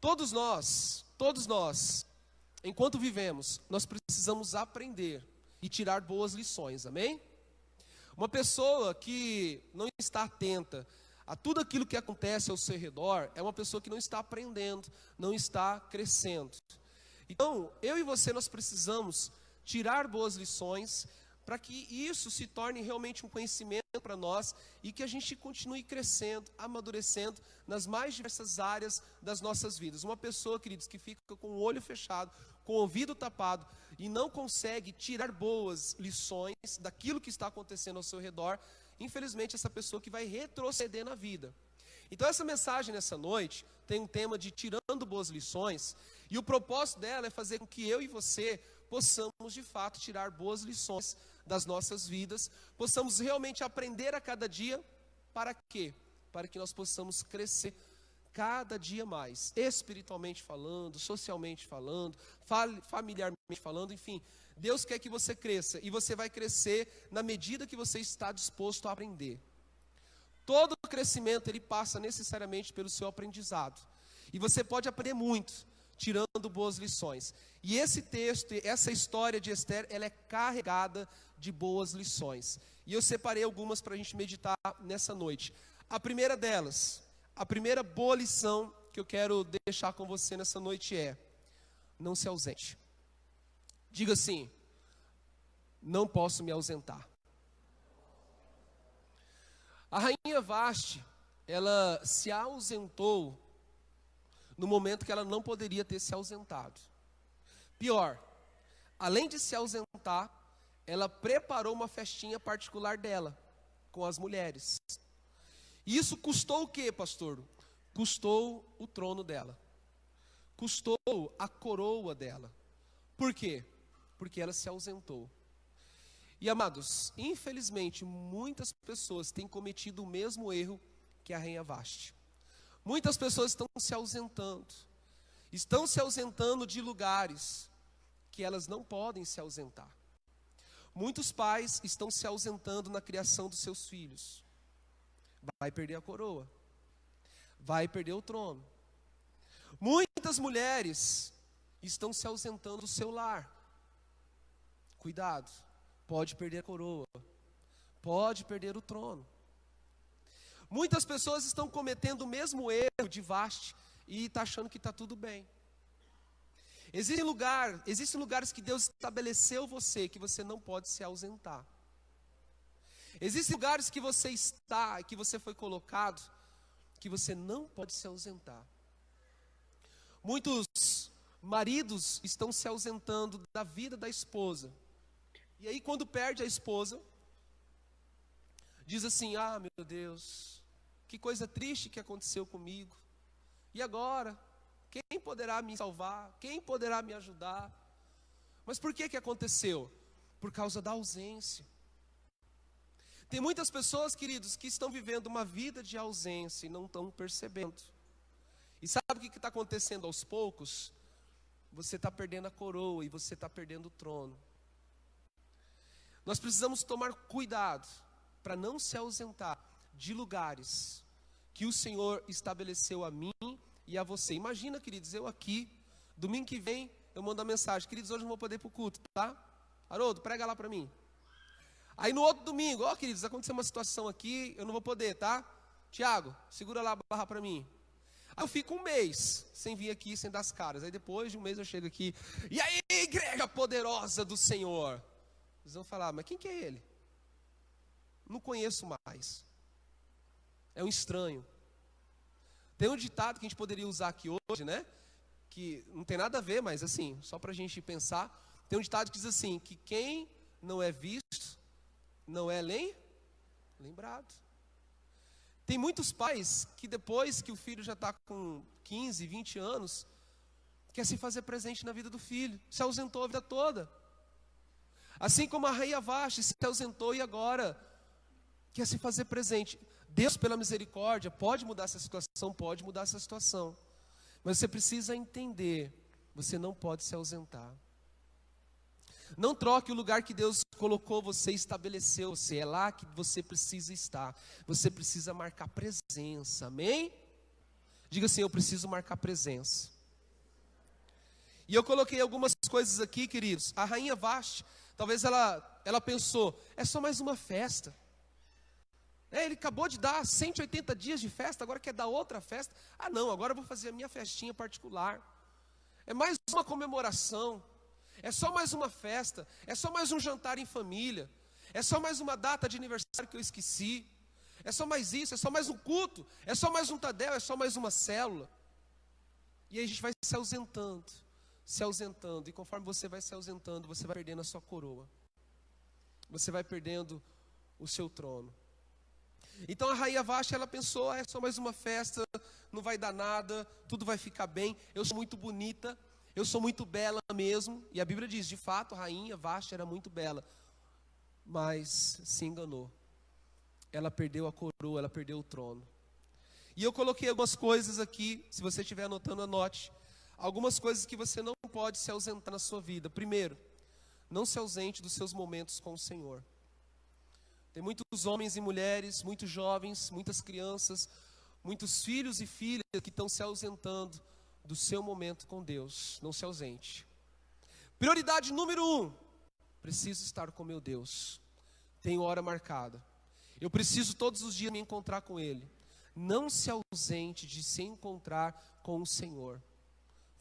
Todos nós, enquanto vivemos, nós precisamos aprender e tirar boas lições, amém? Uma pessoa que não está atenta a tudo aquilo que acontece ao seu redor, é uma pessoa que não está aprendendo, não está crescendo. Então, eu e você, nós precisamos tirar boas lições, para que isso se torne realmente um conhecimento para nós, e que a gente continue crescendo, amadurecendo, nas mais diversas áreas das nossas vidas. Uma pessoa, queridos, que fica com o olho fechado, com o ouvido tapado, e não consegue tirar boas lições daquilo que está acontecendo ao seu redor, infelizmente essa pessoa que vai retroceder na vida. Então essa mensagem nessa noite tem um tema de tirando boas lições, e o propósito dela é fazer com que eu e você possamos de fato tirar boas lições das nossas vidas, possamos realmente aprender a cada dia. Para quê? Para que nós possamos crescer cada dia mais, espiritualmente falando, socialmente falando, familiarmente falando, enfim. Deus quer que você cresça, e você vai crescer na medida que você está disposto a aprender. Todo crescimento, ele passa necessariamente pelo seu aprendizado, e você pode aprender muito, tirando boas lições. E esse texto, essa história de Esther, ela é carregada de boas lições. E eu separei algumas para a gente meditar nessa noite. A primeira delas, a primeira boa lição que eu quero deixar com você nessa noite é: não se ausente. Diga assim: não posso me ausentar. A rainha Vasti, ela se ausentou no momento que ela não poderia ter se ausentado. Pior, além de se ausentar, ela preparou uma festinha particular dela, com as mulheres. E isso custou o quê, pastor? Custou o trono dela. Custou a coroa dela. Por quê? Porque ela se ausentou. E amados, infelizmente, muitas pessoas têm cometido o mesmo erro que a rainha Vasti. Muitas pessoas estão se ausentando de lugares que elas não podem se ausentar. Muitos pais estão se ausentando na criação dos seus filhos. Vai perder a coroa, vai perder o trono. Muitas mulheres estão se ausentando do seu lar. Cuidado, pode perder a coroa, pode perder o trono. Muitas pessoas estão cometendo o mesmo erro de Vasti e está achando que está tudo bem. Existem lugares que Deus estabeleceu você, que você não pode se ausentar. Existem lugares que você está, que você foi colocado, que você não pode se ausentar. Muitos maridos estão se ausentando da vida da esposa. E aí quando perde a esposa, diz assim: ah, meu Deus, que coisa triste que aconteceu comigo. E agora? Quem poderá me salvar? Quem poderá me ajudar? Mas por que aconteceu? Por causa da ausência. Tem muitas pessoas, queridos, que estão vivendo uma vida de ausência e não estão percebendo. E sabe o que está acontecendo aos poucos? Você está perdendo a coroa e você está perdendo o trono. Nós precisamos tomar cuidado para não se ausentar de lugares que o Senhor estabeleceu a mim e a você. Imagina, queridos, eu aqui, domingo que vem, eu mando uma mensagem: queridos, hoje não vou poder ir para o culto, tá? Haroldo, prega lá para mim. Aí no outro domingo: ó, queridos, aconteceu uma situação aqui, eu não vou poder, tá? Tiago, segura lá a barra para mim. Aí eu fico um mês sem vir aqui, sem dar as caras. Aí depois de um mês eu chego aqui: e aí, igreja poderosa do Senhor? Eles vão falar: mas quem que é ele? Não conheço mais. É um estranho. Tem um ditado que a gente poderia usar aqui hoje, né? Que não tem nada a ver, mas assim, só para a gente pensar. Tem um ditado que diz assim: que quem não é visto, não é lembrado. Tem muitos pais que depois que o filho já está com 15, 20 anos, quer se fazer presente na vida do filho. Se ausentou a vida toda. Assim como a rainha Vasti se ausentou e agora quer se fazer presente. Deus, pela misericórdia, pode mudar essa situação, pode mudar essa situação. Mas você precisa entender, você não pode se ausentar. Não troque o lugar que Deus colocou você, estabeleceu você. É lá que você precisa estar. Você precisa marcar presença, amém? Diga assim: eu preciso marcar presença. E eu coloquei algumas coisas aqui, queridos. A rainha Vasti, talvez ela pensou, é só mais uma festa. Ele acabou de dar 180 dias de festa, agora quer dar outra festa. Ah não, agora eu vou fazer a minha festinha particular. É mais uma comemoração. É só mais uma festa. É só mais um jantar em família. É só mais uma data de aniversário que eu esqueci. É só mais isso, é só mais um culto. É só mais um Tadel, é só mais uma célula. E aí a gente vai se ausentando. Se ausentando, e conforme você vai se ausentando, você vai perdendo a sua coroa, você vai perdendo o seu trono. Então a rainha Vasti, ela pensou, é só mais uma festa, não vai dar nada, tudo vai ficar bem, eu sou muito bonita, eu sou muito bela mesmo, e a Bíblia diz, de fato, a rainha Vasti era muito bela, mas se enganou, ela perdeu a coroa, ela perdeu o trono. E eu coloquei algumas coisas aqui, se você estiver anotando, anote. Algumas coisas que você não pode se ausentar na sua vida. Primeiro, não se ausente dos seus momentos com o Senhor. Tem muitos homens e mulheres, muitos jovens, muitas crianças, muitos filhos e filhas que estão se ausentando do seu momento com Deus. Não se ausente. Prioridade número 1, preciso estar com meu Deus. Tenho hora marcada. Eu preciso todos os dias me encontrar com Ele. Não se ausente de se encontrar com o Senhor.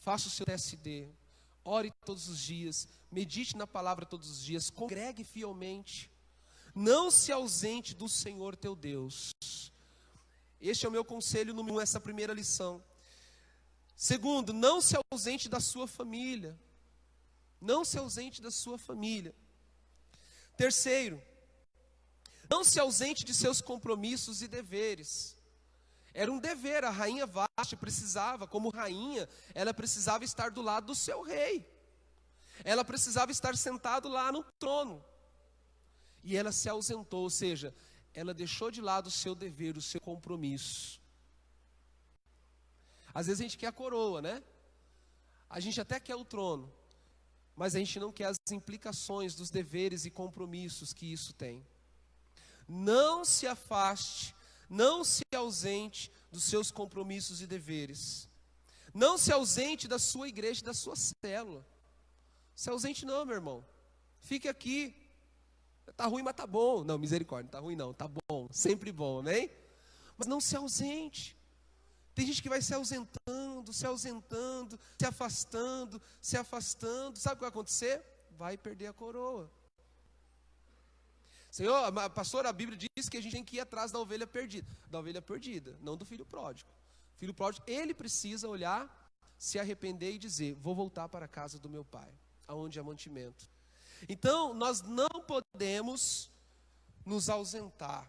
Faça o seu TSD, ore todos os dias, medite na palavra todos os dias, congregue fielmente. Não se ausente do Senhor teu Deus. Este é o meu conselho número 1, essa primeira lição. Segundo, não se ausente da sua família. Não se ausente da sua família. Terceiro, não se ausente de seus compromissos e deveres. Era um dever, a rainha Vasti precisava, como rainha, ela precisava estar do lado do seu rei. Ela precisava estar sentado lá no trono. E ela se ausentou, ou seja, ela deixou de lado o seu dever, o seu compromisso. Às vezes a gente quer a coroa, né? A gente até quer o trono, mas a gente não quer as implicações dos deveres e compromissos que isso tem. Não se afaste, não se ausente dos seus compromissos e deveres. Não se ausente da sua igreja e da sua célula. Se ausente não, meu irmão. Fique aqui. Tá ruim, mas tá bom. Não, misericórdia, não tá ruim não, tá bom. Sempre bom, né? Mas não se ausente. Tem gente que vai se ausentando, se afastando, se afastando. Sabe o que vai acontecer? Vai perder a coroa. Senhor, pastor, a Bíblia diz que a gente tem que ir atrás da ovelha perdida, não do filho pródigo. O filho pródigo, ele precisa olhar, se arrepender e dizer, vou voltar para a casa do meu pai, aonde há mantimento. Então, nós não podemos nos ausentar.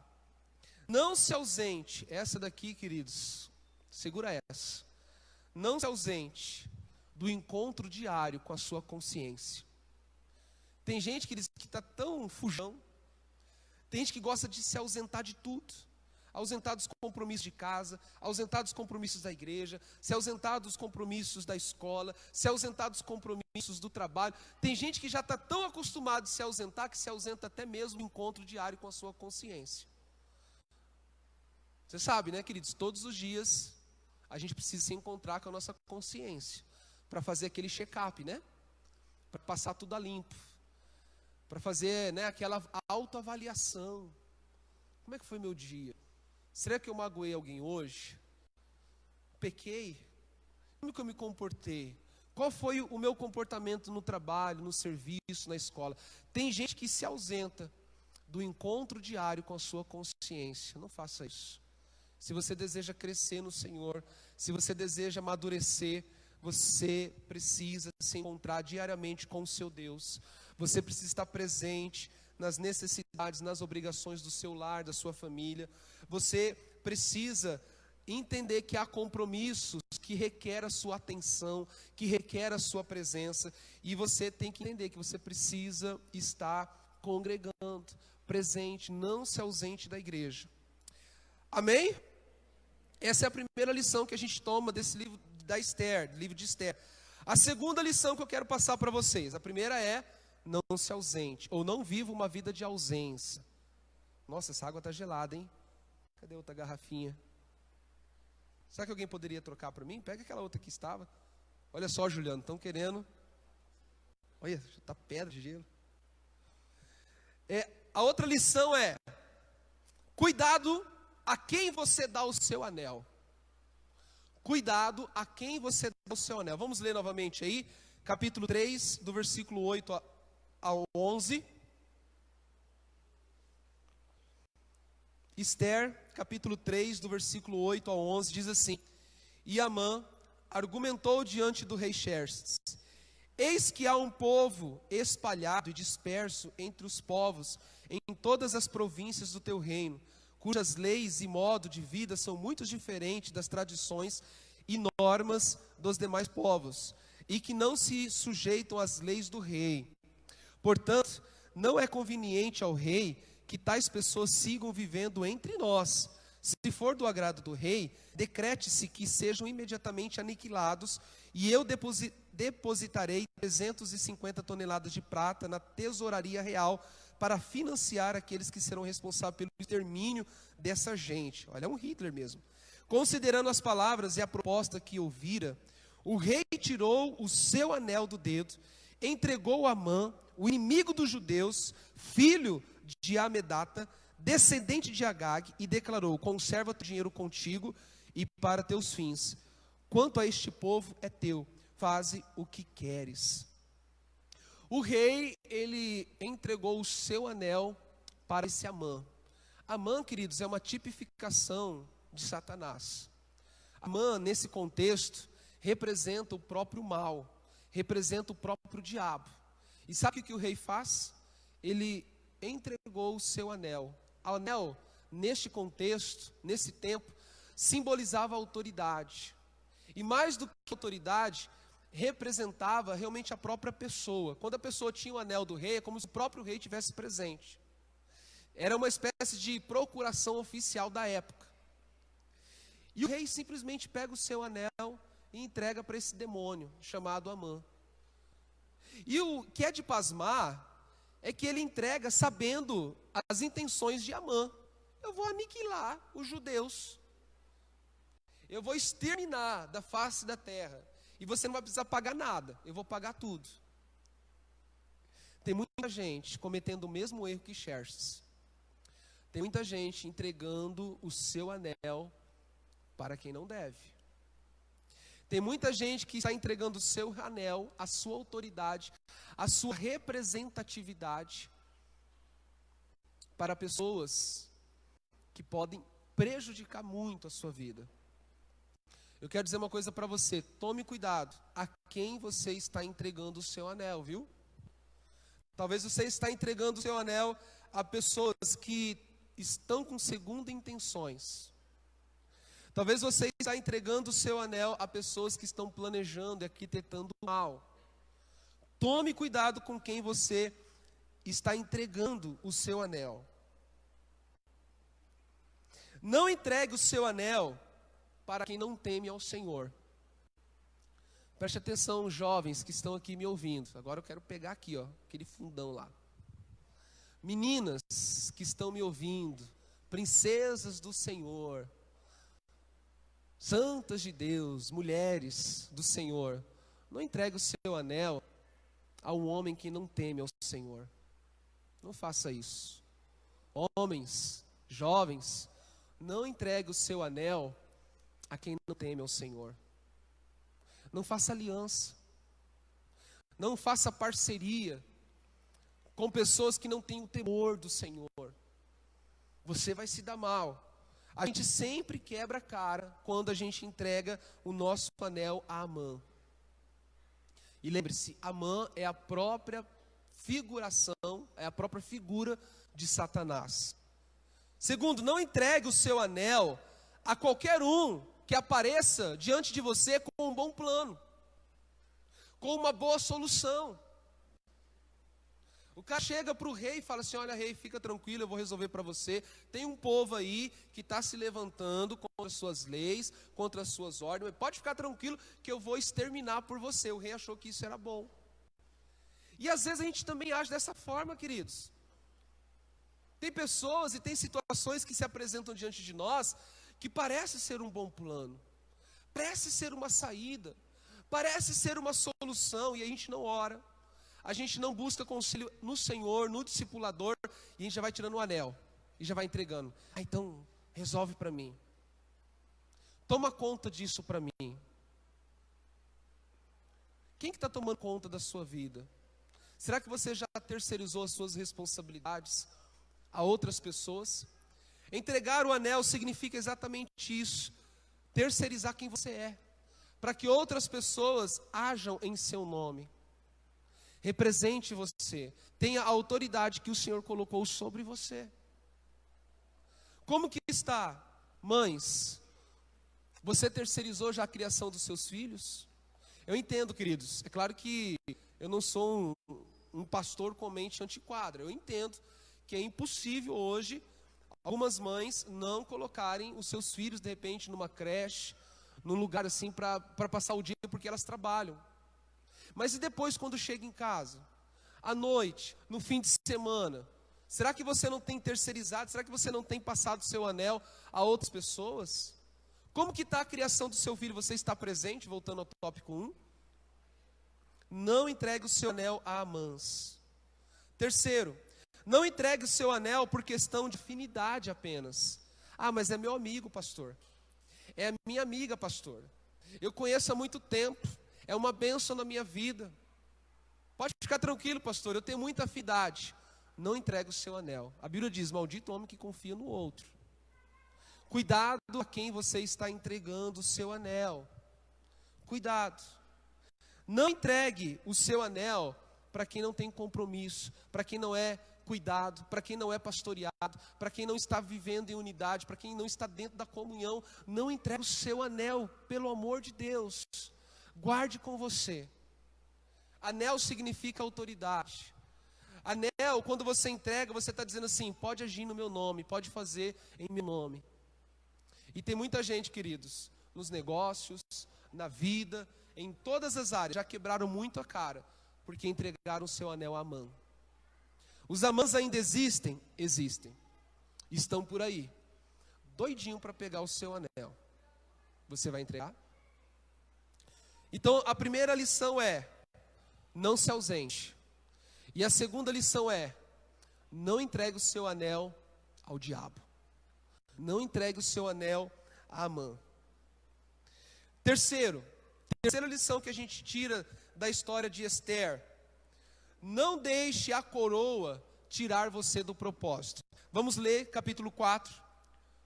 Não se ausente, essa daqui, queridos, segura essa. Não se ausente do encontro diário com a sua consciência. Tem gente que está tão fujão. Tem gente que gosta de se ausentar de tudo. Ausentar dos compromissos de casa, ausentar dos compromissos da igreja, se ausentar dos compromissos da escola, se ausentar dos compromissos do trabalho. Tem gente que já está tão acostumado a se ausentar, que se ausenta até mesmo do encontro diário com a sua consciência. Você sabe, né, queridos? Todos os dias a gente precisa se encontrar com a nossa consciência, para fazer aquele check-up, né? Para passar tudo a limpo. Para fazer, né, aquela autoavaliação. Como é que foi meu dia? Será que eu magoei alguém hoje? Pequei? Como que eu me comportei? Qual foi o meu comportamento no trabalho, no serviço, na escola? Tem gente que se ausenta do encontro diário com a sua consciência. Não faça isso. Se você deseja crescer no Senhor, se você deseja amadurecer, você precisa se encontrar diariamente com o seu Deus. Você precisa estar presente nas necessidades, nas obrigações do seu lar, da sua família. Você precisa entender que há compromissos que requer a sua atenção, que requer a sua presença. E você tem que entender que você precisa estar congregando, presente, não se ausente da igreja. Amém? Essa é a primeira lição que a gente toma desse livro da Esther, livro de Esther. A segunda lição que eu quero passar para vocês. A primeira é, não se ausente, ou não viva uma vida de ausência. Nossa, essa água está gelada, hein? Cadê outra garrafinha? Será que alguém poderia trocar para mim? Pega aquela outra que estava. Olha só, Juliano, estão querendo. Olha, está pedra de gelo. A outra lição é: cuidado a quem você dá o seu anel. Cuidado a quem você dá o seu anel. Vamos ler novamente aí, capítulo 3, do versículo 8 ao 11. Esther, capítulo 3, do versículo 8 ao 11, diz assim: E Amã argumentou diante do rei Xerxes: Eis que há um povo espalhado e disperso entre os povos, em todas as províncias do teu reino, cujas leis e modo de vida são muito diferentes das tradições e normas dos demais povos, e que não se sujeitam às leis do rei. Portanto, não é conveniente ao rei que tais pessoas sigam vivendo entre nós. Se for do agrado do rei, decrete-se que sejam imediatamente aniquilados, e eu depositarei 350 toneladas de prata na tesouraria real para financiar aqueles que serão responsáveis pelo extermínio dessa gente. Olha, é um Hitler mesmo. Considerando as palavras e a proposta que ouvira, o rei tirou o seu anel do dedo, entregou a Amã, o inimigo dos judeus, filho de Amedata, descendente de Agag, e declarou: conserva teu dinheiro contigo e para teus fins. Quanto a este povo é teu, faze o que queres. O rei, ele entregou o seu anel para esse Amã. Amã, queridos, é uma tipificação de Satanás. Amã, nesse contexto, representa o próprio mal, representa o próprio diabo. E sabe o que o rei faz? Ele entregou o seu anel. O anel, neste contexto, nesse tempo, simbolizava a autoridade. E mais do que autoridade, representava realmente a própria pessoa. Quando a pessoa tinha o anel do rei, é como se o próprio rei estivesse presente. Era uma espécie de procuração oficial da época. E o rei simplesmente pega o seu anel e entrega para esse demônio chamado Amã. E o que é de pasmar é que ele entrega sabendo as intenções de Amã. Eu vou aniquilar os judeus. Eu vou exterminar da face da terra. E você não vai precisar pagar nada. Eu vou pagar tudo. Tem muita gente cometendo o mesmo erro que Xerxes. Tem muita gente entregando o seu anel para quem não deve. Tem muita gente que está entregando o seu anel, a sua autoridade, a sua representatividade para pessoas que podem prejudicar muito a sua vida. Eu quero dizer uma coisa para você: tome cuidado a quem você está entregando o seu anel, viu? Talvez você está entregando o seu anel a pessoas que estão com segunda intenções. Talvez você está entregando o seu anel a pessoas que estão planejando e arquitetando mal. Tome cuidado com quem você está entregando o seu anel. Não entregue o seu anel para quem não teme ao Senhor. Preste atenção, jovens que estão aqui me ouvindo. Agora eu quero pegar aqui, ó, aquele fundão lá. Meninas que estão me ouvindo, princesas do Senhor, santas de Deus, mulheres do Senhor, não entregue o seu anel a um homem que não teme ao Senhor. Não faça isso. Homens, jovens, não entregue o seu anel a quem não teme ao Senhor. Não faça aliança. Não faça parceria com pessoas que não têm o temor do Senhor. Você vai se dar mal. A gente sempre quebra a cara quando a gente entrega o nosso anel a Amã. E lembre-se, Amã é a própria figuração, é a própria figura de Satanás. Segundo, não entregue o seu anel a qualquer um que apareça diante de você com um bom plano, com uma boa solução. O cara chega para o rei e fala assim: olha, rei, fica tranquilo, eu vou resolver para você. Tem um povo aí que está se levantando contra as suas leis, contra as suas ordens, mas pode ficar tranquilo que eu vou exterminar por você. O rei achou que isso era bom. E às vezes a gente também age dessa forma, queridos. Tem pessoas e tem situações que se apresentam diante de nós que parece ser um bom plano. Parece ser uma saída, parece ser uma solução, e a gente não ora, a gente não busca conselho no Senhor, no discipulador, e a gente já vai tirando o anel, e já vai entregando. Então, resolve para mim. Toma conta disso para mim. Quem que está tomando conta da sua vida? Será que você já terceirizou as suas responsabilidades a outras pessoas? Entregar o anel significa exatamente isso. Terceirizar quem você é, para que outras pessoas ajam em seu nome. Represente você, tenha a autoridade que o Senhor colocou sobre você. Como que está, mães? Você terceirizou já a criação dos seus filhos? Eu entendo, queridos, é claro que eu não sou um pastor com mente antiquada. Eu entendo que é impossível hoje algumas mães não colocarem os seus filhos, de repente, numa creche, num lugar assim, para passar o dia, porque elas trabalham. Mas e depois, quando chega em casa? À noite, no fim de semana? Será que você não tem terceirizado? Será que você não tem passado o seu anel a outras pessoas? Como que está a criação do seu filho? Você está presente? Voltando ao tópico 1. Não entregue o seu anel a amãs. Terceiro, não entregue o seu anel por questão de afinidade apenas. Ah, mas é meu amigo, pastor. É minha amiga, pastor. Eu conheço há muito tempo. É uma bênção na minha vida. Pode ficar tranquilo, pastor. Eu tenho muita afinidade. Não entregue o seu anel. A Bíblia diz: maldito o homem que confia no outro. Cuidado a quem você está entregando o seu anel. Cuidado. Não entregue o seu anel para quem não tem compromisso, para quem não é cuidado, para quem não é pastoreado, para quem não está vivendo em unidade, para quem não está dentro da comunhão. Não entregue o seu anel, pelo amor de Deus. Guarde com você. Anel significa autoridade. Anel, quando você entrega, você está dizendo assim: pode agir no meu nome, pode fazer em meu nome. E tem muita gente, queridos, nos negócios, na vida, em todas as áreas, já quebraram muito a cara, porque entregaram o seu anel a Amã. Os amãs ainda existem? Existem. Estão por aí, doidinho para pegar o seu anel. Você vai entregar? Então, a primeira lição é: não se ausente. E a segunda lição é: não entregue o seu anel ao diabo. Não entregue o seu anel a Amã. Terceira lição que a gente tira da história de Esther: não deixe a coroa tirar você do propósito. Vamos ler capítulo 4,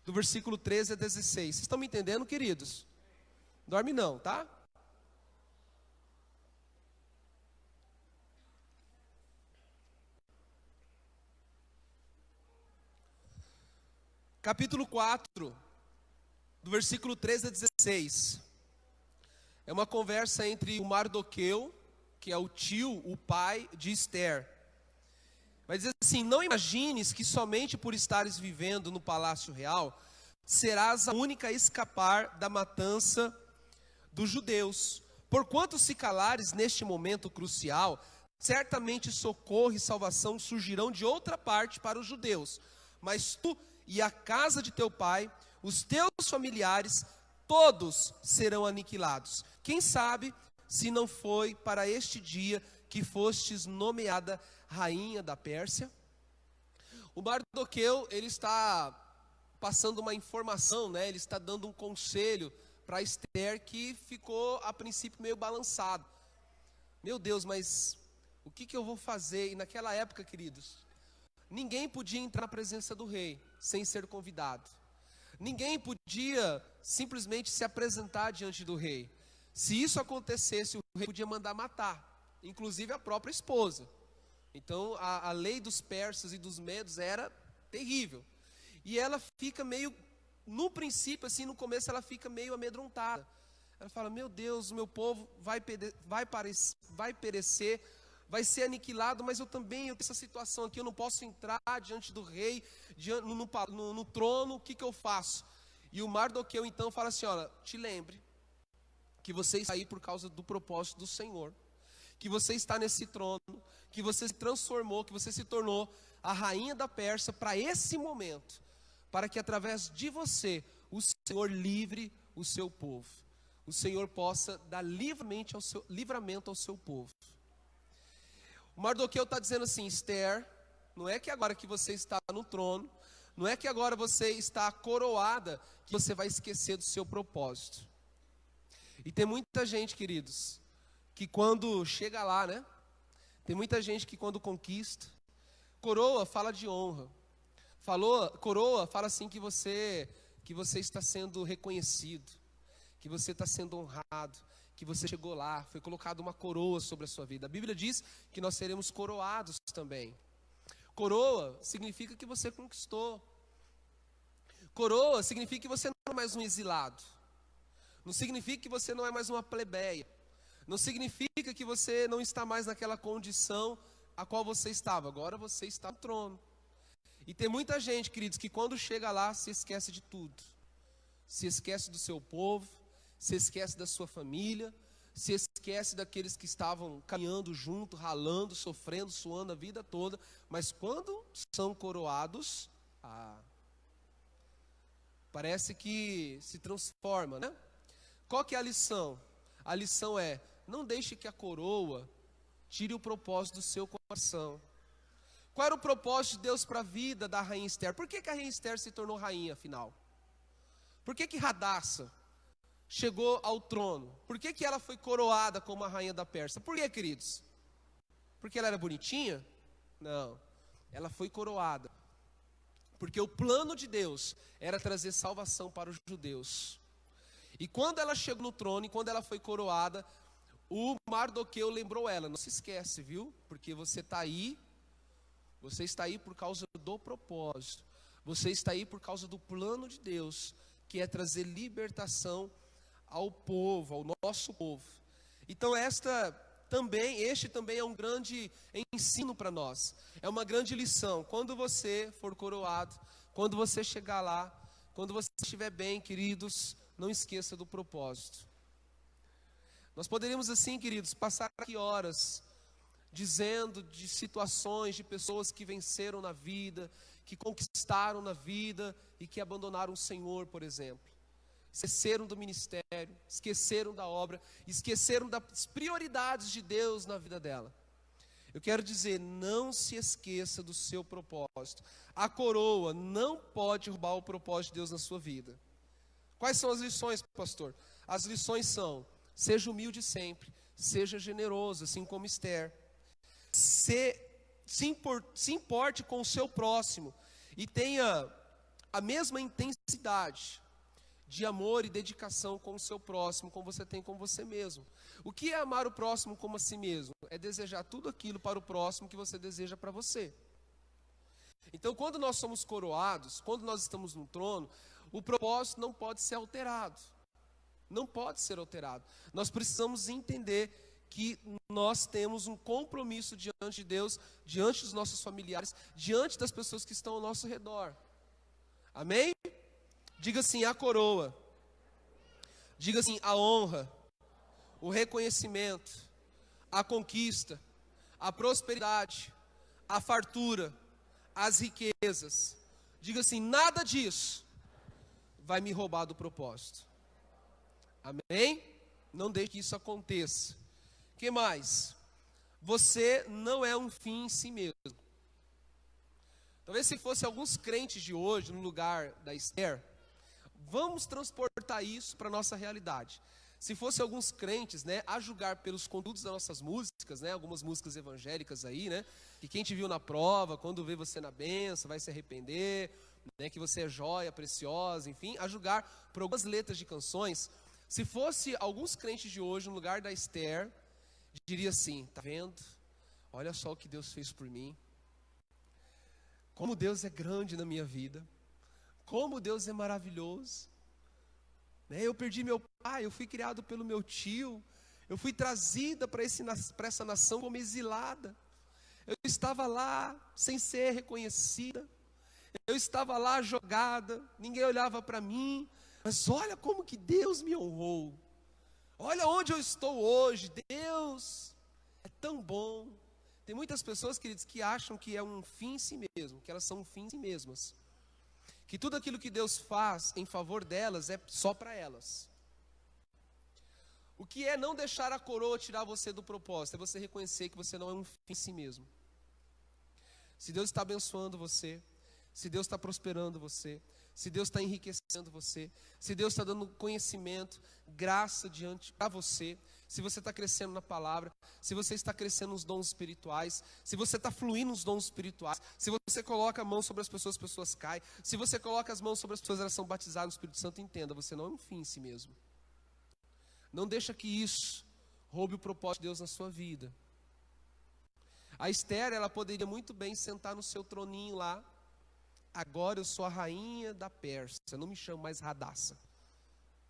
do versículo 13 a 16. Vocês estão me entendendo, queridos? Dorme não, tá? Capítulo 4, do versículo 13 a 16. É uma conversa entre o Mardoqueu, que é o tio, o pai de Esther. Vai dizer assim: não imagines que somente por estares vivendo no palácio real, serás a única a escapar da matança dos judeus. Porquanto se calares neste momento crucial, certamente socorro e salvação surgirão de outra parte para os judeus. Mas tu e a casa de teu pai, os teus familiares, todos serão aniquilados. Quem sabe se não foi para este dia que fostes nomeada rainha da Pérsia? O Mardoqueu, ele está passando uma informação, né? Ele está dando um conselho para Esther, que ficou a princípio meio balançado. Meu Deus, mas o que eu vou fazer? E naquela época, queridos, ninguém podia entrar na presença do rei sem ser convidado. Ninguém podia simplesmente se apresentar diante do rei. Se isso acontecesse, o rei podia mandar matar, inclusive a própria esposa. Então a lei dos persas e dos medos era terrível. E ela fica meio, no princípio, assim, no começo, ela fica meio amedrontada. Ela fala: meu Deus, o meu povo vai perecer, vai ser aniquilado, mas eu tenho essa situação aqui, eu não posso entrar diante do rei, no trono, o que eu faço? E o Mardoqueu então fala assim: olha, te lembre que você está aí por causa do propósito do Senhor, que você está nesse trono, que você se transformou, que você se tornou a rainha da Pérsia para esse momento, para que através de você o Senhor livre o seu povo. o Senhor possa dar livramento ao seu povo. O Mardoqueu está dizendo assim: Esther, não é que agora que você está no trono, não é que agora você está coroada, que você vai esquecer do seu propósito. E tem muita gente, queridos, que quando chega lá, né? Tem muita gente que quando conquista, coroa fala de honra. Coroa fala assim que você está sendo reconhecido, que você está sendo honrado, que você chegou lá, foi colocada uma coroa sobre a sua vida. A Bíblia diz que nós seremos coroados também. Coroa significa que você conquistou. Coroa significa que você não é mais um exilado. Não significa que você não é mais uma plebeia. Não significa que você não está mais naquela condição a qual você estava. Agora você está no trono. E tem muita gente, queridos, que quando chega lá se esquece de tudo. Se esquece do seu povo, se esquece da sua família, se esquece daqueles que estavam caminhando junto, ralando, sofrendo, suando a vida toda. Mas quando são coroados, parece que se transforma, né? Qual que é a lição? A lição é: não deixe que a coroa tire o propósito do seu coração. Qual era o propósito de Deus para a vida da rainha Esther? Por que a rainha Esther se tornou rainha, afinal? Por que Radassa chegou ao trono? Por que ela foi coroada como a rainha da Pérsia? Por que, queridos? Porque ela era bonitinha? Não. Ela foi coroada porque o plano de Deus era trazer salvação para os judeus. E quando ela chegou no trono, e quando ela foi coroada, o Mardoqueu lembrou ela: não se esquece, viu? Porque você está aí por causa do propósito. Você está aí por causa do plano de Deus, que é trazer libertação ao povo, ao nosso povo. Então este também é um grande ensino para nós. É uma grande lição. Quando você for coroado, quando você chegar lá, quando você estiver bem, queridos, não esqueça do propósito. Nós poderíamos assim, queridos, passar aqui horas dizendo de situações, de pessoas que venceram na vida, que conquistaram na vida e que abandonaram o Senhor, por exemplo. Esqueceram do ministério, esqueceram da obra, esqueceram das prioridades de Deus na vida dela. Eu quero dizer, não se esqueça do seu propósito. A coroa não pode roubar o propósito de Deus na sua vida. Quais são as lições, pastor? As lições são: seja humilde sempre, seja generoso, assim como Esther. Se importe com o seu próximo e tenha a mesma intensidade de amor e dedicação com o seu próximo, como você tem com você mesmo. O que é amar o próximo como a si mesmo? É desejar tudo aquilo para o próximo que você deseja para você. Então, quando nós somos coroados, quando nós estamos no trono, o propósito não pode ser alterado. Não pode ser alterado. Nós precisamos entender que nós temos um compromisso diante de Deus, diante dos nossos familiares, diante das pessoas que estão ao nosso redor. Amém? Diga assim: a coroa. Diga assim: a honra, o reconhecimento, a conquista, a prosperidade, a fartura, as riquezas. Diga assim: nada disso vai me roubar do propósito. Amém? Não deixe que isso aconteça. O que mais? Você não é um fim em si mesmo. Talvez se fosse alguns crentes de hoje, no lugar da Esther, vamos transportar isso para a nossa realidade. Se fosse alguns crentes, né, a julgar pelos conteúdos das nossas músicas, né, algumas músicas evangélicas aí, né, que quem te viu na prova, quando vê você na bênção, vai se arrepender, né, que você é joia preciosa, enfim, a julgar por algumas letras de canções. Se fosse alguns crentes de hoje, no lugar da Esther, diria assim: tá vendo? Olha só o que Deus fez por mim. Como Deus é grande na minha vida. Como Deus é maravilhoso. Eu perdi meu pai, eu fui criado pelo meu tio. Eu fui trazida para essa nação como exilada. Eu estava lá sem ser reconhecida. Eu estava lá jogada, ninguém olhava para mim. Mas olha como que Deus me honrou. Olha onde eu estou hoje. Deus é tão bom. Tem muitas pessoas, queridos, que acham que é um fim em si mesmo, que elas são um fim em si mesmas. Que tudo aquilo que Deus faz em favor delas é só para elas. O que é não deixar a coroa tirar você do propósito? É você reconhecer que você não é um fim em si mesmo. Se Deus está abençoando você, se Deus está prosperando você, se Deus está enriquecendo você, se Deus está dando conhecimento, graça diante para você, se você está crescendo na palavra, se você está crescendo nos dons espirituais, se você está fluindo nos dons espirituais, se você coloca a mão sobre as pessoas caem, se você coloca as mãos sobre as pessoas, elas são batizadas no Espírito Santo, entenda, você não é um fim em si mesmo. Não deixa que isso roube o propósito de Deus na sua vida. A Esther, ela poderia muito bem sentar no seu troninho lá. Agora eu sou a rainha da Pérsia, não me chamo mais Radassa.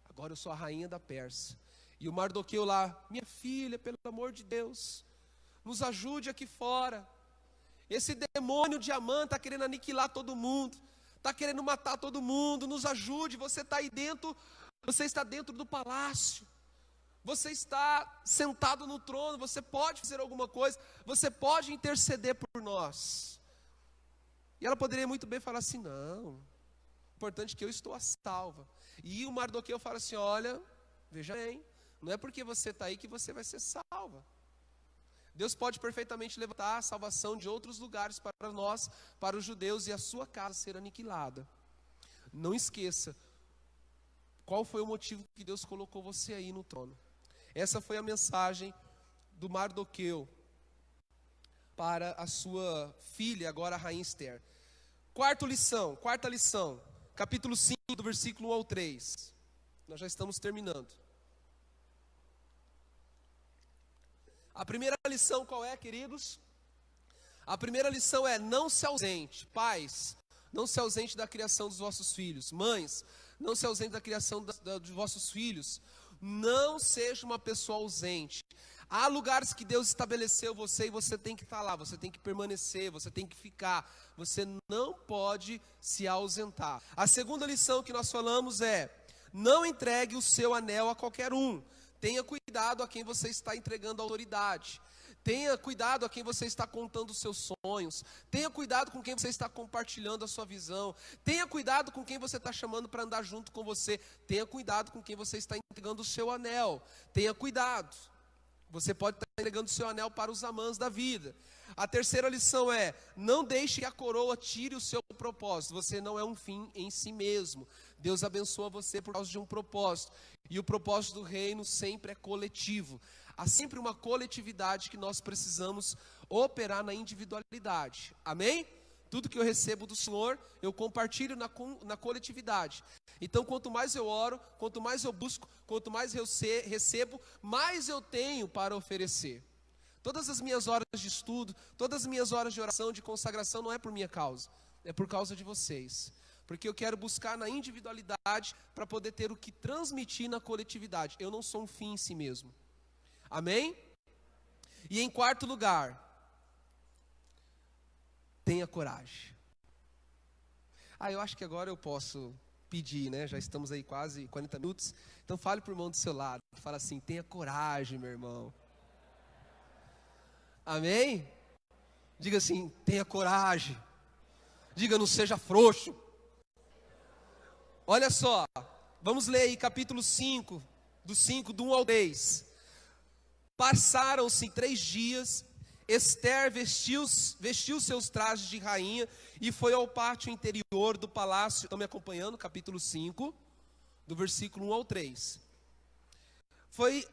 Agora eu sou a rainha da Pérsia. E o Mardoqueu lá, minha filha, pelo amor de Deus, nos ajude aqui fora. Esse demônio de Amã está querendo aniquilar todo mundo, está querendo matar todo mundo, nos ajude, você está aí dentro, você está dentro do palácio. Você está sentado no trono, você pode fazer alguma coisa, você pode interceder por nós. E ela poderia muito bem falar assim, não, o importante é que eu estou a salva. E o Mardoqueu fala assim, olha, veja bem, não é porque você está aí que você vai ser salva. Deus pode perfeitamente levantar a salvação de outros lugares para nós, para os judeus, e a sua casa ser aniquilada. Não esqueça, qual foi o motivo que Deus colocou você aí no trono. Essa foi a mensagem do Mardoqueu para a sua filha, agora a rainha Esther. Quarta lição, capítulo 5, do versículo 1 ao 3. Nós já estamos terminando. A primeira lição qual é, queridos? A primeira lição é: não se ausente. Pais, não se ausente da criação dos vossos filhos. Mães, não se ausente da criação dos vossos filhos. Não seja uma pessoa ausente. Há lugares que Deus estabeleceu você e você tem que estar lá, você tem que permanecer, você tem que ficar. Você não pode se ausentar. A segunda lição que nós falamos é: não entregue o seu anel a qualquer um. Tenha cuidado a quem você está entregando autoridade. Tenha cuidado a quem você está contando os seus sonhos. Tenha cuidado com quem você está compartilhando a sua visão. Tenha cuidado com quem você está chamando para andar junto com você. Tenha cuidado com quem você está entregando o seu anel. Tenha cuidado. Você pode estar entregando o seu anel para os amãs da vida. A terceira lição é: não deixe que a coroa tire o seu propósito. Você não é um fim em si mesmo. Deus abençoa você por causa de um propósito. E o propósito do reino sempre é coletivo. Há sempre uma coletividade que nós precisamos operar na individualidade. Amém? Tudo que eu recebo do Senhor, eu compartilho na coletividade. Então, quanto mais eu oro, quanto mais eu busco, quanto mais eu recebo, mais eu tenho para oferecer. Todas as minhas horas de estudo, todas as minhas horas de oração, de consagração, não é por minha causa, é por causa de vocês. Porque eu quero buscar na individualidade para poder ter o que transmitir na coletividade. Eu não sou um fim em si mesmo. Amém? E em quarto lugar, tenha coragem. Eu acho que agora eu posso pedir, né? Já estamos aí quase 40 minutos. Então fale para o irmão do seu lado. Fala assim: tenha coragem, meu irmão. Amém? Diga assim: tenha coragem. Diga: não seja frouxo. Olha só, vamos ler aí capítulo 5, do 1 ao 10. Passaram-se 3 dias, Esther vestiu seus trajes de rainha e foi ao pátio interior do palácio. Estão me acompanhando? Capítulo 5, do versículo 1 ao 3. Foi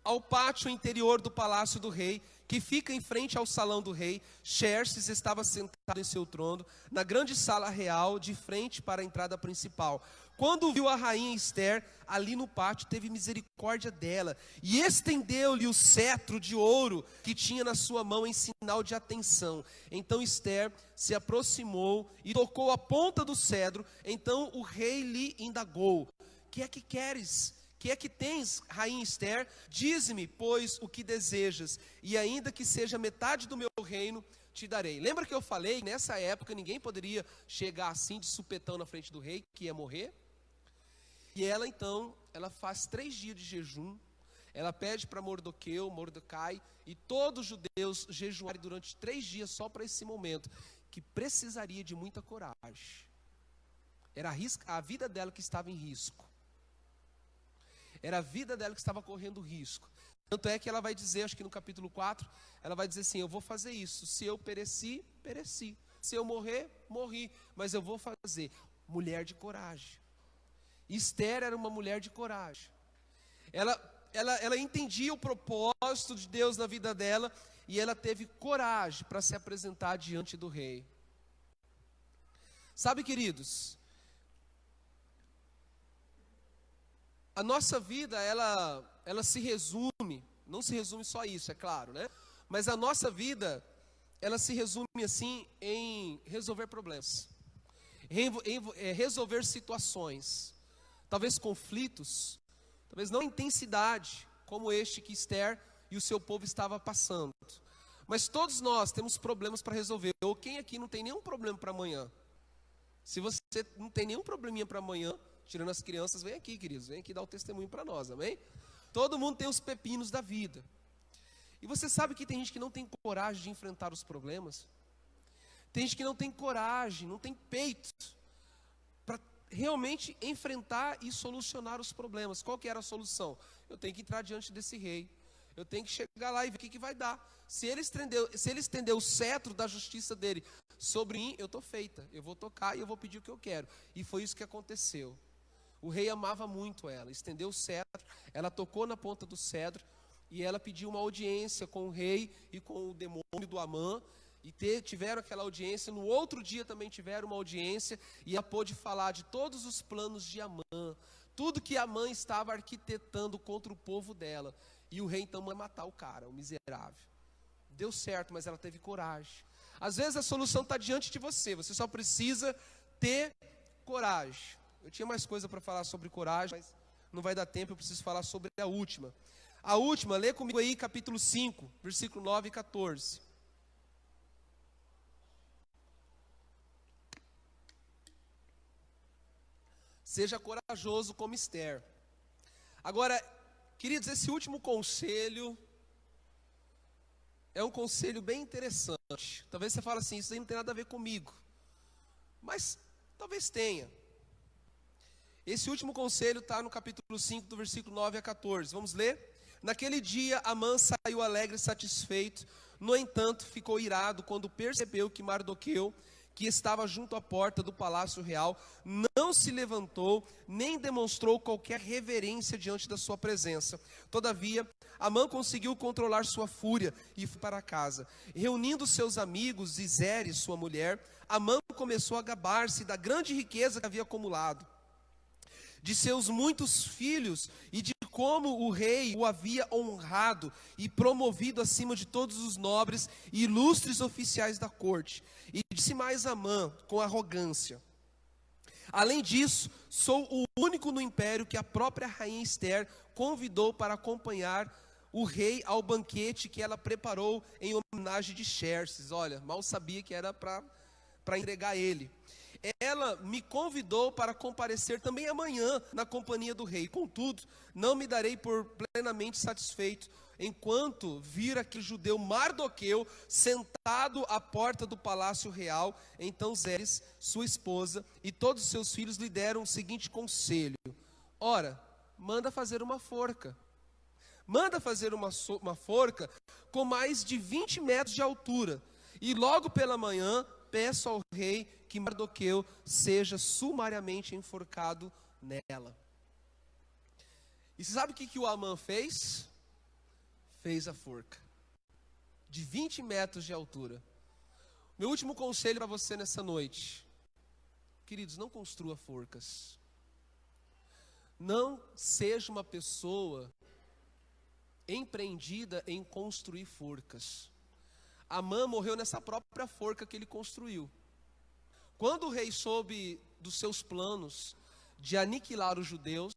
ao pátio interior do palácio do rei, que fica em frente ao salão do rei. Xerxes estava sentado em seu trono, na grande sala real, de frente para a entrada principal. Quando viu a rainha Esther ali no pátio, teve misericórdia dela e estendeu-lhe o cetro de ouro que tinha na sua mão em sinal de atenção. Então Esther se aproximou e tocou a ponta do cetro. Então o rei lhe indagou: que é que queres? Que é que tens, rainha Esther? Dize-me, pois, o que desejas, e ainda que seja metade do meu reino, te darei. Lembra que eu falei, nessa época, ninguém poderia chegar assim de supetão na frente do rei, que ia morrer? E ela, então, ela faz 3 dias de jejum, ela pede para Mordecai, e todos os judeus jejuarem durante 3 dias só para esse momento, que precisaria de muita coragem. Era a vida dela que estava em risco. Era a vida dela que estava correndo risco. Tanto é que ela vai dizer, acho que no capítulo 4, ela vai dizer assim: eu vou fazer isso. Se eu pereci, pereci. Se eu morrer, morri. Mas eu vou fazer. Mulher de coragem. Esther era uma mulher de coragem. Ela entendia o propósito de Deus na vida dela, e ela teve coragem para se apresentar diante do rei. Sabe, queridos, a nossa vida, ela se resume, não se resume só a isso, é claro, né? Mas a nossa vida, ela se resume assim em resolver problemas, em resolver situações, talvez conflitos, talvez não intensidade, como este que Esther e o seu povo estava passando. Mas todos nós temos problemas para resolver. Ou quem aqui não tem nenhum problema para amanhã? Se você não tem nenhum probleminha para amanhã, tirando as crianças, vem aqui, queridos, vem aqui dar o testemunho para nós, amém? Todo mundo tem os pepinos da vida. E você sabe que tem gente que não tem coragem de enfrentar os problemas? Tem gente que não tem coragem, não tem peito para realmente enfrentar e solucionar os problemas. Qual que era a solução? Eu tenho que entrar diante desse rei. Eu tenho que chegar lá e ver o que vai dar. Se ele estender o cetro da justiça dele sobre mim, eu estou feita. Eu vou tocar e eu vou pedir o que eu quero. E foi isso que aconteceu. O rei amava muito ela, estendeu o cetro, ela tocou na ponta do cetro, e ela pediu uma audiência com o rei e com o demônio do Amã, e tiveram aquela audiência. No outro dia também tiveram uma audiência, e ela pôde falar de todos os planos de Amã, tudo que Amã estava arquitetando contra o povo dela. E o rei então manda matar o cara, o miserável. Deu certo, mas ela teve coragem. Às vezes a solução está diante de você, você só precisa ter coragem. Eu tinha mais coisa para falar sobre coragem, mas não vai dar tempo, eu preciso falar sobre a última. A última, lê comigo aí capítulo 5, versículo 9 e 14. Seja corajoso como Esther. Agora, queridos, esse último conselho é um conselho bem interessante. Talvez você fale assim, isso aí não tem nada a ver comigo. Mas talvez tenha. Esse último conselho está no capítulo 5, do versículo 9 a 14. Vamos ler? Naquele dia, Amã saiu alegre e satisfeito. No entanto, ficou irado quando percebeu que Mardoqueu, que estava junto à porta do palácio real, não se levantou, nem demonstrou qualquer reverência diante da sua presença. Todavia, Amã conseguiu controlar sua fúria e foi para casa. Reunindo seus amigos e Zeres, sua mulher, Amã começou a gabar-se da grande riqueza que havia acumulado, de seus muitos filhos e de como o rei o havia honrado e promovido acima de todos os nobres e ilustres oficiais da corte. E disse mais Amã com arrogância: além disso, sou o único no império que a própria rainha Esther convidou para acompanhar o rei ao banquete que ela preparou em homenagem de Xerxes. Olha, mal sabia que era para entregar ele. Ela me convidou para comparecer também amanhã na companhia do rei. Contudo, não me darei por plenamente satisfeito enquanto vir aquele judeu Mardoqueu sentado à porta do palácio real. Então Zeres, sua esposa, e todos os seus filhos lhe deram o seguinte conselho: ora, manda fazer uma forca. Manda fazer uma forca com mais de 20 metros de altura. E logo pela manhã, peço ao rei que Mardoqueu seja sumariamente enforcado nela. E você sabe o que o Amã fez? Fez a forca de 20 metros de altura. Meu último conselho para você nessa noite: queridos, não construa forcas. Não seja uma pessoa empreendida em construir forcas. Amã morreu nessa própria forca que ele construiu. Quando o rei soube dos seus planos de aniquilar os judeus,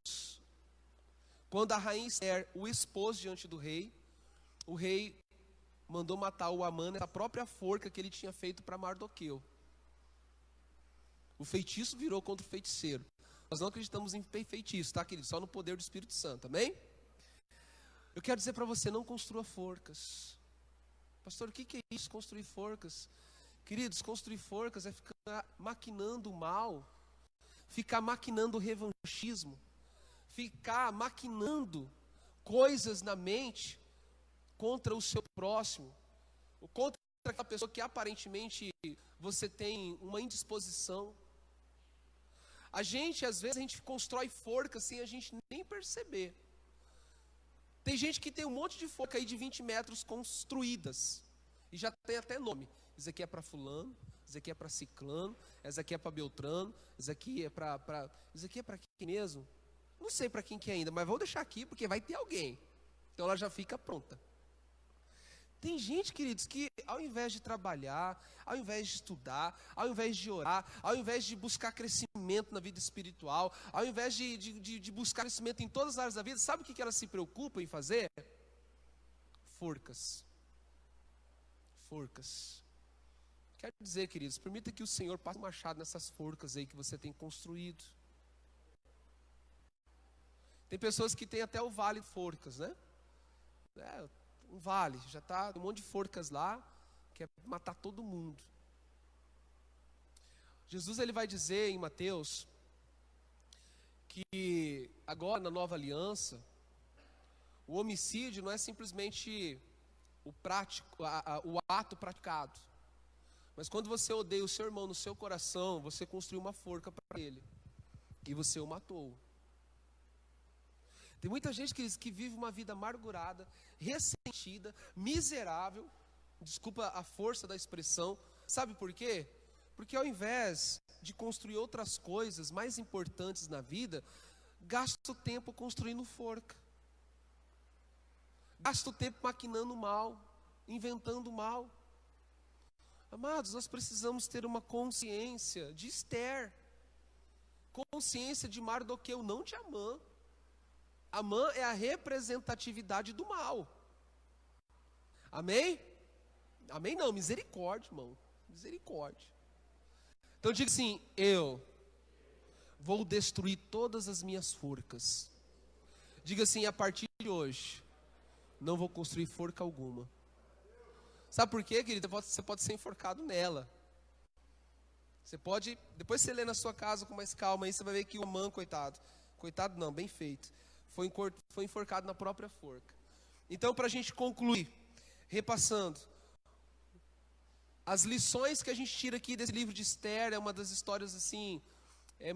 quando a rainha Esther o expôs diante do rei, o rei mandou matar o Amã nessa própria forca que ele tinha feito para Mardoqueu. O feitiço virou contra o feiticeiro. Nós não acreditamos em feitiço, tá, querido? Só no poder do Espírito Santo, amém? Eu quero dizer para você, não construa forcas. Pastor, o que é isso, construir forcas? Queridos, construir forcas é ficar maquinando o mal, ficar maquinando o revanchismo, ficar maquinando coisas na mente contra o seu próximo, ou contra aquela pessoa que aparentemente você tem uma indisposição. Às vezes a gente constrói forcas sem a gente nem perceber. Tem gente que tem um monte de forca aí de 20 metros construídas, e já tem até nome. Isso aqui é para fulano, isso aqui é para ciclano, isso aqui é para beltrano, isso aqui é para quem mesmo? Não sei para quem que é ainda, mas vou deixar aqui porque vai ter alguém. Então ela já fica pronta. Tem gente, queridos, que ao invés de trabalhar, ao invés de estudar, ao invés de orar, ao invés de buscar crescimento na vida espiritual, ao invés de buscar crescimento em todas as áreas da vida, sabe o que ela se preocupa em fazer? Forcas. Forcas. Quero dizer, queridos, permita que o Senhor passe um machado nessas forcas aí que você tem construído. Tem pessoas que têm até o vale de forcas, né? Um vale, já está um monte de forcas lá, quer matar todo mundo. Jesus ele vai dizer em Mateus que agora na nova aliança, o homicídio não é simplesmente o ato praticado, mas quando você odeia o seu irmão no seu coração, você construiu uma forca para ele e você o matou. Tem muita gente que vive uma vida amargurada, ressentida, miserável, desculpa a força da expressão, sabe por quê? Porque ao invés de construir outras coisas mais importantes na vida, gasta o tempo construindo forca, gasta o tempo maquinando mal, inventando mal. Amados, nós precisamos ter uma consciência de Esther, consciência de Mardoqueu, não de Amã. Amã é a representatividade do mal. Amém? Amém não, misericórdia, irmão. Misericórdia. Então diga assim, eu vou destruir todas as minhas forcas. Diga assim, a partir de hoje, não vou construir forca alguma. Sabe por quê, querida? Você pode ser enforcado nela. Você pode, depois você lê na sua casa com mais calma, aí você vai ver que o Amã, coitado não, bem feito, foi enforcado na própria forca. Então, para a gente concluir, repassando, as lições que a gente tira aqui desse livro de Esther, é uma das histórias assim,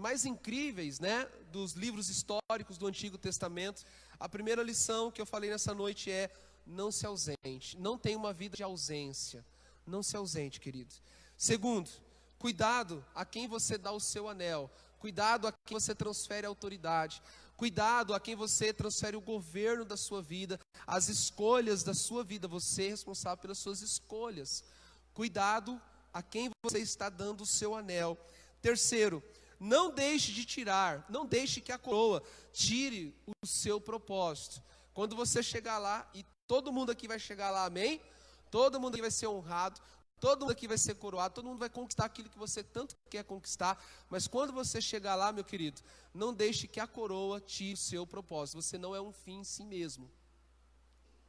mais incríveis, né, dos livros históricos do Antigo Testamento. A primeira lição que eu falei nessa noite é, não se ausente, não tenha uma vida de ausência, não se ausente, querido. Segundo, cuidado a quem você dá o seu anel, cuidado a quem você transfere a autoridade, cuidado a quem você transfere o governo da sua vida, as escolhas da sua vida, você é responsável pelas suas escolhas. Cuidado a quem você está dando o seu anel. Terceiro, não deixe de tirar, não deixe que a coroa tire o seu propósito. Quando você chegar lá, e todo mundo aqui vai chegar lá, amém? Todo mundo aqui vai ser honrado, todo mundo aqui vai ser coroado, todo mundo vai conquistar aquilo que você tanto quer conquistar. Mas quando você chegar lá, meu querido, não deixe que a coroa tire o seu propósito. Você não é um fim em si mesmo.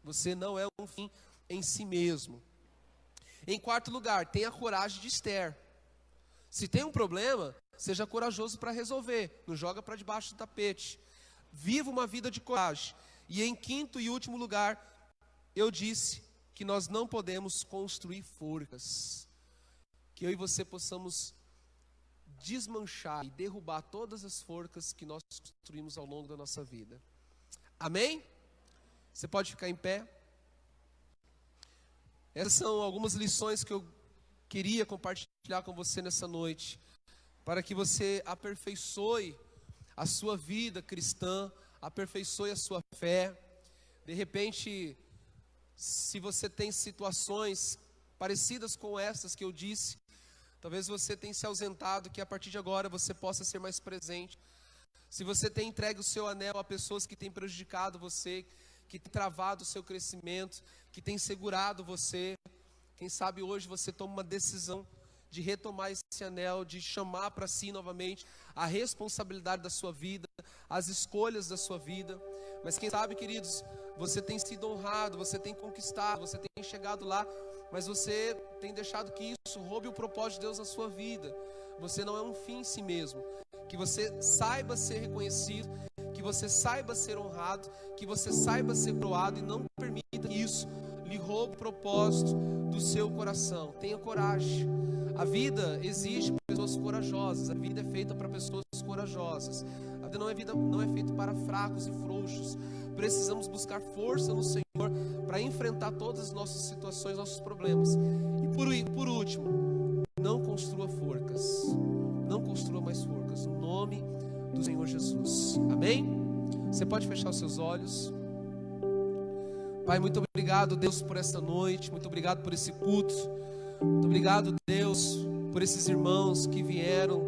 Você não é um fim em si mesmo. Em quarto lugar, tenha coragem de Esther. Se tem um problema, seja corajoso para resolver. Não joga para debaixo do tapete. Viva uma vida de coragem. E em quinto e último lugar, eu disse que nós não podemos construir forcas. Que eu e você possamos desmanchar e derrubar todas as forcas que nós construímos ao longo da nossa vida. Amém? Você pode ficar em pé? Essas são algumas lições que eu queria compartilhar com você nessa noite, para que você aperfeiçoe a sua vida cristã, aperfeiçoe a sua fé. De repente, se você tem situações parecidas com essas que eu disse, talvez você tenha se ausentado, que a partir de agora você possa ser mais presente. Se você tem entregue o seu anel a pessoas que têm prejudicado você, que têm travado o seu crescimento, que têm segurado você, quem sabe hoje você toma uma decisão de retomar esse anel, de chamar para si novamente a responsabilidade da sua vida, as escolhas da sua vida. Mas quem sabe, queridos, você tem sido honrado, você tem conquistado, você tem chegado lá, mas você tem deixado que isso roube o propósito de Deus na sua vida. Você não é um fim em si mesmo. Que você saiba ser reconhecido, que você saiba ser honrado, que você saiba ser coroado, e não permita que isso lhe roube o propósito do seu coração. Tenha coragem. A vida exige pessoas corajosas, a vida é feita para pessoas corajosas. A vida não é feita para fracos e frouxos. Precisamos buscar força no Senhor para enfrentar todas as nossas situações, nossos problemas. E por último, não construa forcas. Não construa mais forcas, no nome do Senhor Jesus. Amém? Você pode fechar os seus olhos. Pai, muito obrigado, Deus, por esta noite. Muito obrigado por esse culto. Muito obrigado, Deus, por esses irmãos que vieram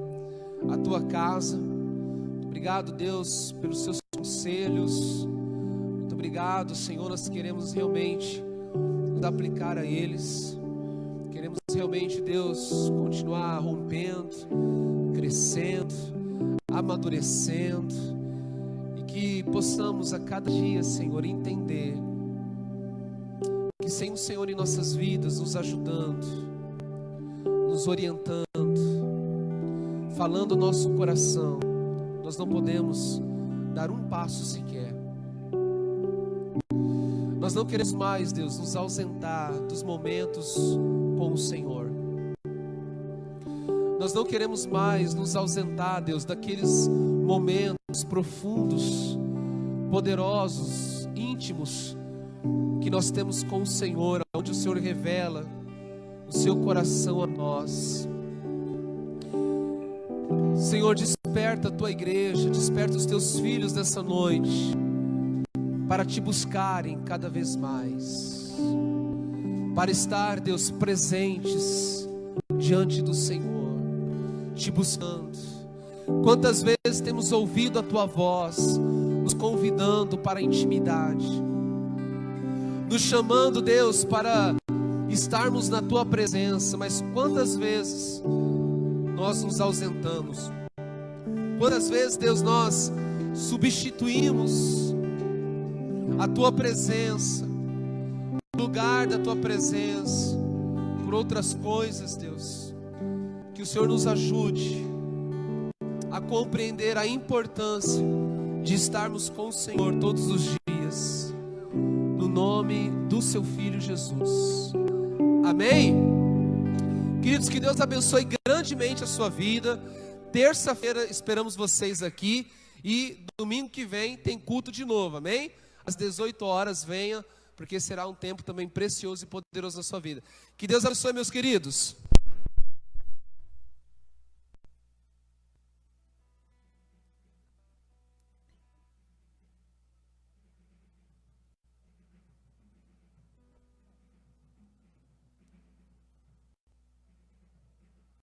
à tua casa. Muito obrigado, Deus, pelos seus conselhos. Muito obrigado, Senhor. Nós queremos realmente nos aplicar a eles. Queremos realmente, Deus, continuar rompendo, crescendo, amadurecendo, e que possamos a cada dia, Senhor, entender que sem o Senhor em nossas vidas, nos ajudando, nos orientando, falando o nosso coração, nós não podemos dar um passo sequer. Nós não queremos mais, Deus, nos ausentar dos momentos com o Senhor. Nós não queremos mais nos ausentar, Deus, daqueles momentos profundos, poderosos, íntimos, que nós temos com o Senhor, onde o Senhor revela o seu coração a nós. Senhor, desperta a tua igreja, desperta os teus filhos nessa noite, para te buscarem cada vez mais, para estar, Deus, presentes diante do Senhor, te buscando. Quantas vezes temos ouvido a tua voz, nos convidando para a intimidade, nos chamando, Deus, para estarmos na tua presença, mas quantas vezes nós nos ausentamos? Quantas vezes, Deus, nós substituímos a tua presença, o lugar da tua presença, por outras coisas, Deus? Que o Senhor nos ajude a compreender a importância de estarmos com o Senhor todos os dias, no nome do seu Filho Jesus. Amém? Queridos, que Deus abençoe grandemente a sua vida. Terça-feira esperamos vocês aqui, e domingo que vem tem culto de novo, amém? Às 18 horas venha, porque será um tempo também precioso e poderoso na sua vida. Que Deus abençoe, meus queridos.